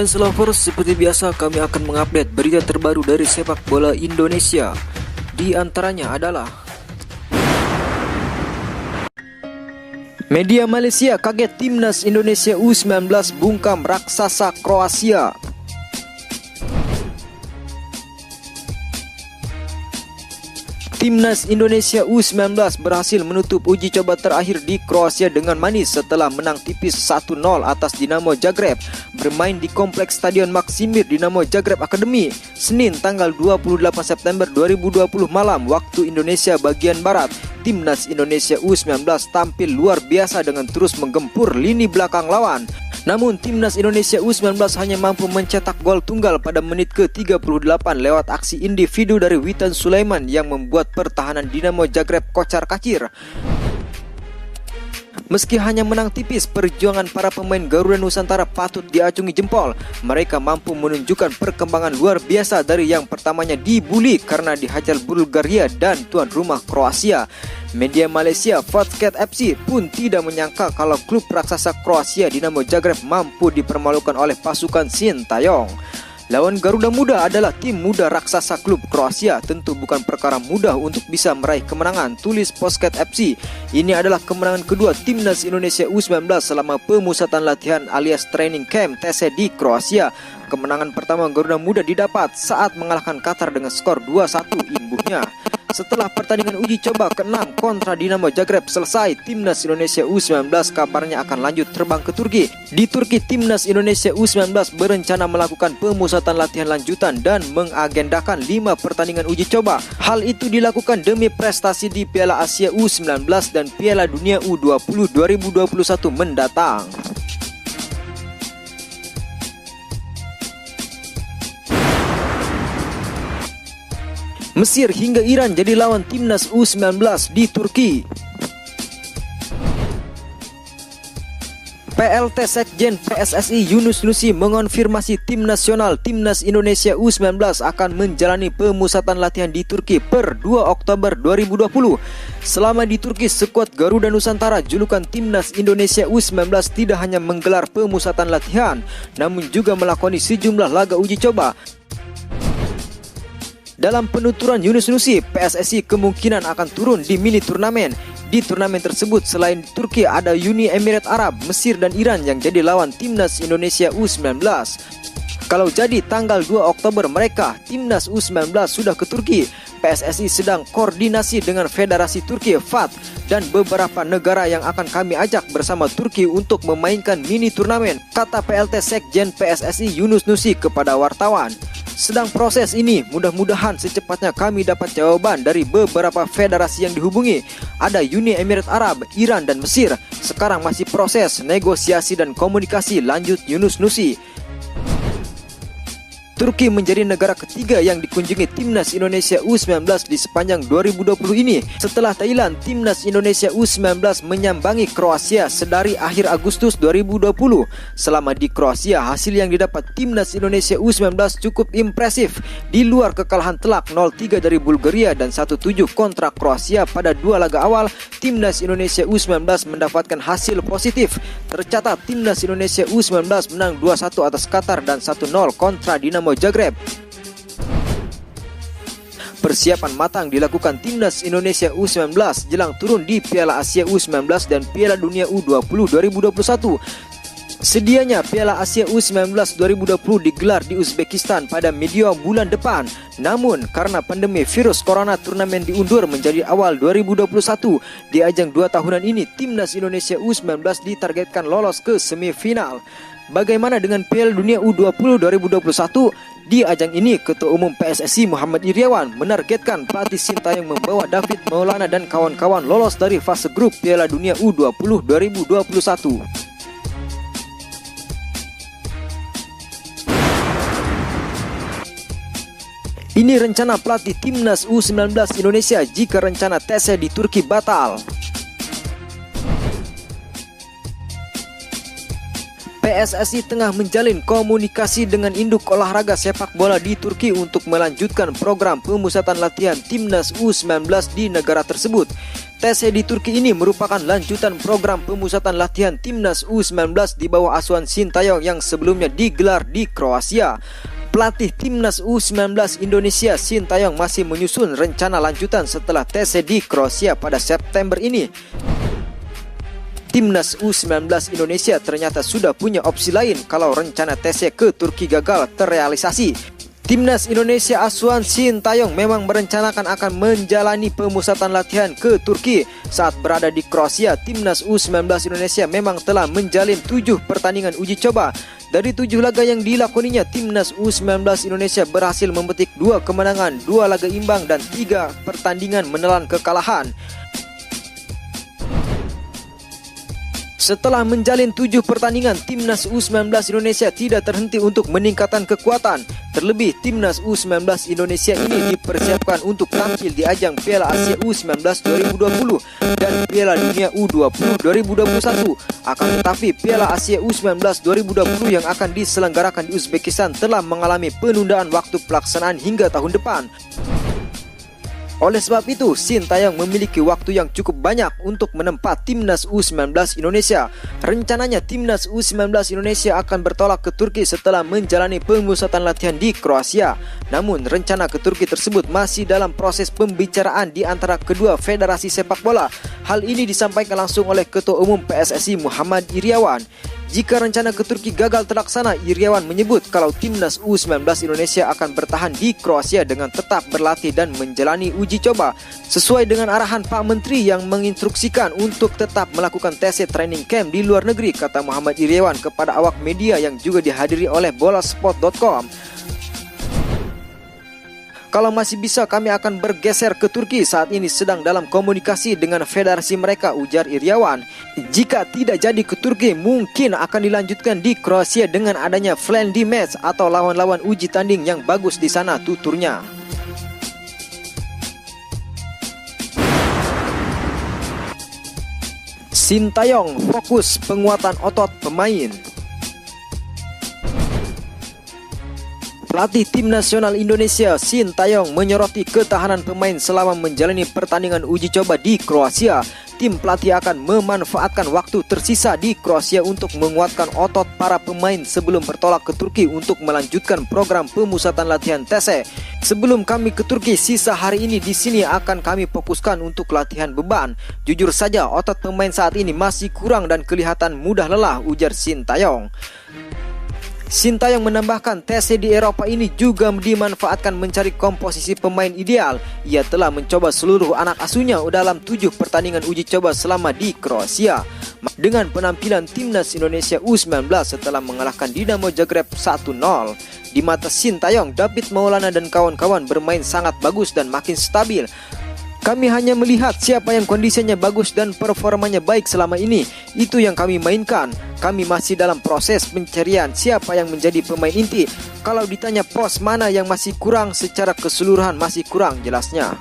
Fans lovers, seperti biasa kami akan mengupdate berita terbaru dari sepak bola Indonesia. Di antaranya adalah media Malaysia kaget timnas Indonesia U19 bungkam raksasa Kroasia. Timnas Indonesia U19 berhasil menutup uji coba terakhir di Kroasia dengan manis setelah menang tipis 1-0 atas Dinamo Zagreb bermain di kompleks Stadion Maksimir Dinamo Zagreb Academy Senin tanggal 28 September 2020 malam waktu Indonesia bagian Barat. Timnas Indonesia U19 tampil luar biasa dengan terus menggempur lini belakang lawan. Namun timnas Indonesia U19 hanya mampu mencetak gol tunggal pada menit ke-38 lewat aksi individu dari Witan Sulaiman yang membuat pertahanan Dinamo Zagreb kocar-kacir. Meski hanya menang tipis, perjuangan para pemain Garuda Nusantara patut diacungi jempol. Mereka mampu menunjukkan perkembangan luar biasa dari yang pertamanya dibuli karena dihajar Bulgaria dan tuan rumah Kroasia. Media Malaysia Vodkat FC pun tidak menyangka kalau klub raksasa Kroasia Dinamo Zagreb mampu dipermalukan oleh pasukan Sintayong. Lawan Garuda Muda adalah tim muda raksasa klub Kroasia. Tentu bukan perkara mudah untuk bisa meraih kemenangan, tulis Vodkat FC. Ini adalah kemenangan kedua timnas Indonesia U19 selama pemusatan latihan alias training camp TC di Kroasia. Kemenangan pertama Garuda Muda didapat saat mengalahkan Qatar dengan skor 2-1 imbuhnya. Setelah pertandingan uji coba ke-6 kontra Dinamo Zagreb selesai, timnas Indonesia U19 kabarnya akan lanjut terbang ke Turki. Di Turki, timnas Indonesia U19 berencana melakukan pemusatan latihan lanjutan dan mengagendakan 5 pertandingan uji coba. Hal itu dilakukan demi prestasi di Piala Asia U19 dan Piala Dunia U20 2021 mendatang. Mesir hingga Iran jadi lawan timnas U19 di Turki. PLT Sekjen PSSI Yunus Nusi mengonfirmasi tim Indonesia U19 akan menjalani pemusatan latihan di Turki per 2 Oktober 2020. Selama di Turki, skuad Garuda Nusantara julukan timnas Indonesia U19 tidak hanya menggelar pemusatan latihan, namun juga melakoni sejumlah laga uji coba. Dalam penuturan Yunus Nusi, PSSI kemungkinan akan turun di mini turnamen. Di turnamen tersebut selain Turki ada Uni Emirat Arab, Mesir dan Iran yang jadi lawan timnas Indonesia U19. Kalau jadi tanggal 2 Oktober mereka, timnas U19 sudah ke Turki. PSSI sedang koordinasi dengan Federasi Turki FAT dan beberapa negara yang akan kami ajak bersama Turki untuk memainkan mini turnamen, kata PLT Sekjen PSSI Yunus Nusi kepada wartawan. Sedang proses ini, mudah-mudahan secepatnya kami dapat jawaban dari beberapa federasi yang dihubungi. Ada Uni Emirat Arab, Iran dan Mesir. Sekarang masih proses negosiasi dan komunikasi, lanjut Yunus Nusi. Turki menjadi negara ketiga yang dikunjungi timnas Indonesia U19 di sepanjang 2020 ini. Setelah Thailand, timnas Indonesia U19 menyambangi Kroasia sedari akhir Agustus 2020. Selama di Kroasia, hasil yang didapat timnas Indonesia U19 cukup impresif. Di luar kekalahan telak 0-3 dari Bulgaria dan 1-7 kontra Kroasia pada 2 laga awal, timnas Indonesia U19 mendapatkan hasil positif. Tercatat timnas Indonesia U19 menang 2-1 atas Qatar dan 1-0 kontra Dinamo Zagreb. Persiapan matang dilakukan timnas Indonesia U19 jelang turun di Piala Asia U19 dan Piala Dunia U20 2021. Sedianya Piala Asia U19 2020 digelar di Uzbekistan pada medio bulan depan. Namun karena pandemi virus corona, turnamen diundur menjadi awal 2021. Di ajang 2 tahunan ini, timnas Indonesia U19 ditargetkan lolos ke semifinal. Bagaimana dengan Piala Dunia U20 2021? Di ajang ini, Ketua Umum PSSI Muhammad Iriawan menargetkan pelatih Sintayong membawa David Maulana dan kawan-kawan lolos dari fase grup Piala Dunia U20 2021. Ini rencana pelatih timnas U19 Indonesia jika rencana TC di Turki batal. PSSI tengah menjalin komunikasi dengan induk olahraga sepak bola di Turki untuk melanjutkan program pemusatan latihan timnas U19 di negara tersebut. TC di Turki ini merupakan lanjutan program pemusatan latihan Timnas U19 di bawah asuhan Sintayong yang sebelumnya digelar di Kroasia. Pelatih Timnas U19 Indonesia Sintayong masih menyusun rencana lanjutan setelah TC di Kroasia pada September ini. Timnas U19 Indonesia ternyata sudah punya opsi lain kalau rencana TC ke Turki gagal terrealisasi. Timnas Indonesia asuhan Sintayong memang merencanakan akan menjalani pemusatan latihan ke Turki. Saat berada di Kroasia, Timnas U19 Indonesia memang telah menjalin 7 pertandingan uji coba. Dari 7 laga yang dilakoninya, Timnas U19 Indonesia berhasil memetik 2 kemenangan, 2 laga imbang, dan 3 pertandingan menelan kekalahan. Setelah menjalin 7 pertandingan, Timnas U19 Indonesia tidak terhenti untuk meningkatkan kekuatan. Terlebih, Timnas U19 Indonesia ini dipersiapkan untuk tampil di ajang Piala Asia U19 2020 dan Piala Dunia U20 2021. Akan tetapi, Piala Asia U19 2020 yang akan diselenggarakan di Uzbekistan telah mengalami penundaan waktu pelaksanaan hingga tahun depan. Oleh sebab itu, Sintayong memiliki waktu yang cukup banyak untuk menempa Timnas U19 Indonesia. Rencananya Timnas U19 Indonesia akan bertolak ke Turki setelah menjalani pemusatan latihan di Kroasia. Namun, rencana ke Turki tersebut masih dalam proses pembicaraan di antara kedua federasi sepak bola. Hal ini disampaikan langsung oleh Ketua Umum PSSI Muhammad Iryawan. Jika rencana ke Turki gagal terlaksana, Iryawan menyebut kalau Timnas U19 Indonesia akan bertahan di Kroasia dengan tetap berlatih dan menjalani uji coba sesuai dengan arahan Pak Menteri yang menginstruksikan untuk tetap melakukan TC training camp di luar negeri, kata Muhammad Iryawan kepada awak media yang juga dihadiri oleh bolasport.com. Kalau masih bisa, kami akan bergeser ke Turki. Saat ini sedang dalam komunikasi dengan federasi mereka, ujar Iryawan. Jika tidak jadi ke Turki, mungkin akan dilanjutkan di Kroasia dengan adanya friendly match atau lawan-lawan uji tanding yang bagus di sana, tuturnya. Sintayong fokus penguatan otot pemain. Pelatih Tim Nasional Indonesia Sintayong menyoroti ketahanan pemain selama menjalani pertandingan uji coba di Kroasia. Tim pelatih akan memanfaatkan waktu tersisa di Kroasia untuk menguatkan otot para pemain sebelum bertolak ke Turki untuk melanjutkan program pemusatan latihan TC. Sebelum kami ke Turki, sisa hari ini di sini akan kami fokuskan untuk latihan beban. Jujur saja, otot pemain saat ini masih kurang dan kelihatan mudah lelah, ujar Sintayong. Sintayong menambahkan TC di Eropa ini juga dimanfaatkan mencari komposisi pemain ideal. Ia telah mencoba seluruh anak asuhnya dalam 7 pertandingan uji coba selama di Kroasia. Dengan penampilan Timnas Indonesia U19 setelah mengalahkan Dinamo Zagreb 1-0. Di mata Sintayong, David Maulana dan kawan-kawan bermain sangat bagus dan makin stabil. Kami hanya melihat siapa yang kondisinya bagus dan performanya baik selama ini. Itu yang kami mainkan. Kami masih dalam proses pencarian siapa yang menjadi pemain inti. Kalau ditanya pos mana yang masih kurang, secara keseluruhan masih kurang, jelasnya.